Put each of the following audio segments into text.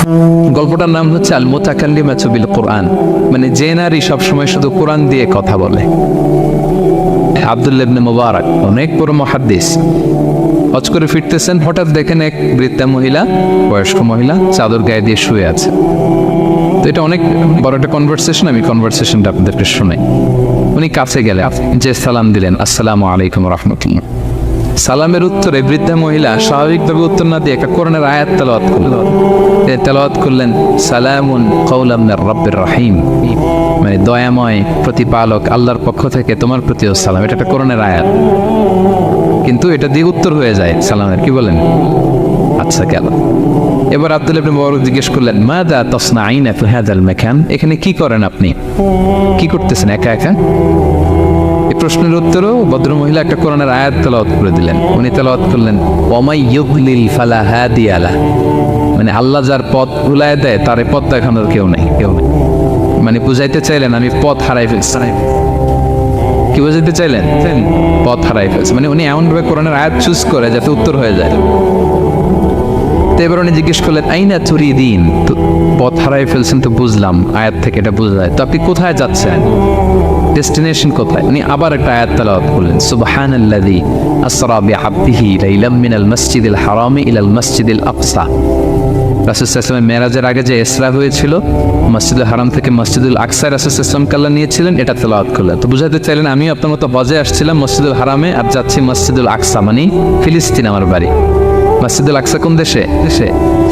গল্পটার নাম হচ্ছে আল মুতাকাল্লিমাতু বিল কোরআন, মানে যে নারী সবসময় শুধু কোরআন দিয়ে কথা বলে। আব্দুল্লাহ ইবনে মুবারক অনেক বড় মুহাদ্দিস, হজ করে ফিরতেছেন, হঠাৎ দেখেন এক বৃদ্ধা মহিলা, বয়স্ক মহিলা চাদর গায়ে দিয়ে শুয়ে আছে। তো এটা অনেক বড় একটা কনভারসেশন, আমি কনভারসেশনটা আপনাদেরকে শোনাই। উনি কাছে গেলে যে সালাম দিলেন, আসসালামু আলাইকুম রাহমাতুল্লাহ। সালামের উত্তরে বৃদ্ধা মহিলা স্বাভাবিকভাবে উত্তর না দিয়ে একটা কোরআনের আয়াত তেলাওয়াত করলেন, সালামুন কাওলাম মির রাব্বির রহিম, মানে দয়াময় প্রতিপালক আল্লাহর পক্ষ থেকে তোমার প্রতিও সালাম। এটা একটা কোরআনের আয়াত, কিন্তু এটা দিয়ে উত্তর হয়ে যায় সালামের। কি বলেন? আচ্ছা গেল। এবার আব্দুল্লাহ ইবনে মুবারক জিজ্ঞেস করলেন, মাযা তাসনাঈনা ফি হাযাল মাকান, এখানে কি করেন আপনি, কি করতেছেন একা একা? এই প্রশ্নের উত্তরও ভদ্রমহিলা একটা কোরআনের আয়াত তেলাওয়াত করে দিলেন। উনি তেলাওয়াত করলেন, ওয়ামাই ইউদ্লিল ফালা হাদিয়া লাহ, মানে আল্লাহ যার পথ ভুলায় দেয় তার পথ দেখানোর কেউ নেই। মানে বুঝাইতে চাইলেন আমি পথ হারাই ফেলছি। কি বুঝাইতে চাইলেন? পথ হারাই ফেলছে, মানে উনি এমনভাবে কোরআনের আয়াত চুজ করে যাতে উত্তর হয়ে যায়। তো এবার উনি জিজ্ঞেস করলেন, আইনা তুরিদিন, তো পথ হারাই ফেলছেন তো বুঝলাম, আয়াত থেকে এটা বোঝা যায়, তো আপনি কোথায় যাচ্ছেন, ডেস্টিনেশন কোথায়? উনি আবার একটা আয়াত তেলাওয়াত করলেন, সুবহানাল্লাযী আসরা বিআবদিহি লাইলাম মিনাল মাসজিদিল হারামি ইলাল মাসজিদিল আকসা। রাসূল সাল্লাল্লাহু আলাইহি ওয়াসাল্লাম মেরাজের আগে যে ইসরা হয়েছিল, মসজিদুল হারাম থেকে মসজিদুল আকসায় রাসূল সাল্লাল্লাহু আলাইহি ওয়াসাল্লাম আল্লাহ নিয়েছিলেন, এটা তেলাওয়াত করলেন। তো বুঝাতে চাইলেন আমিও আপনার মতো হজে আসছিলাম মসজিদুল হারামে, আর যাচ্ছি মসজিদুল আকসা, মানে ফিলিস্তিন আমার বাড়ি। মসজিদুল আকসা কোন দেশে?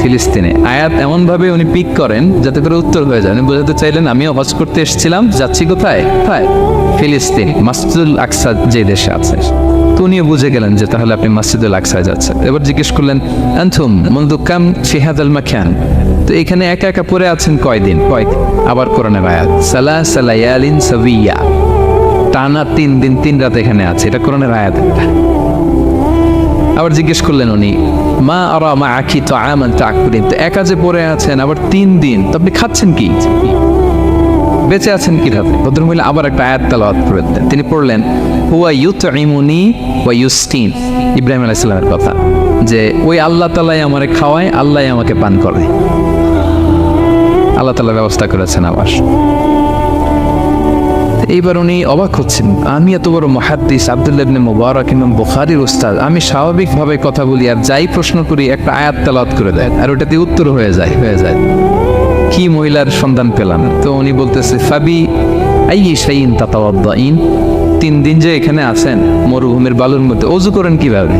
ফিলিস্তিনে। আয়াত এমনভাবে উনি পিক করেন যাতে করে উত্তর হয়ে যায়। উনি বোঝাতে চাইলেন আমিও হজ করতে এসেছিলাম, যাচ্ছি কোথায়? ফিলিস্তিন, মসজিদুল আকসা যে দেশে আছে। তো উনিও বুঝে গেলেন যে তাহলে আপনি মসজিদুল আকসায় যাচ্ছেন। এবার জিজ্ঞেস করলেন, আনতুম মুনযু কাম ফি হাযাল মাকান, তো এখানে একা একা পড়ে আছেন কয়দিন? আবার কোরআনের আয়াত, সালাসা লায়ালিন সাবিয়া, টানা 3 দিন 3 রাত এখানে আছে, এটা কোরআনের আয়াত। আবার জিজ্ঞেস করলেন উনি, মা আরা মাআকি তাআমান তাকুলিন, তো একা যে পড়ে আছেন আবার 3 দিন, তো আপনি খাচ্ছেন কি, বেঁচে আছেন কিভাবে? ভদ্রমহিলা আবার একটা আয়াত তেলাওয়াত করে দিলেন। তিনি পড়লেন, হুয়া ইউতঈমুনি ওয়া ইউসকিন, ইব্রাহিম আলাইহিস সালামের কথা, যে ওই আল্লাহ তাআলাই আমারে খাওয়ায়, আল্লাহই আমাকে পান করে, আল্লাহ তাআলা ব্যবস্থা করেছেন আবার। এইবার উনি অবাক হচ্ছেন, আমি এত বড় মুহাদ্দিস, আব্দুল্লাহ ইবনে মুবারক ইমাম বুখারীর উস্তাদ, আমি স্বাভাবিকভাবে কথা বলি আর যাই প্রশ্ন করি একটা আয়াত তেলাওয়াত করে দেয় আর ওটাতে উত্তর হয়ে যায়। কি মহিলার সন্ধান পেলাম? তো উনি বলতেছে, ফাবি আইয়ি শাইইন তাতাওয়াদ্দাইন, 3 দিন যে এখানে আছেন মরুভূমির বালুর মধ্যে, ওযু করেন কিভাবে?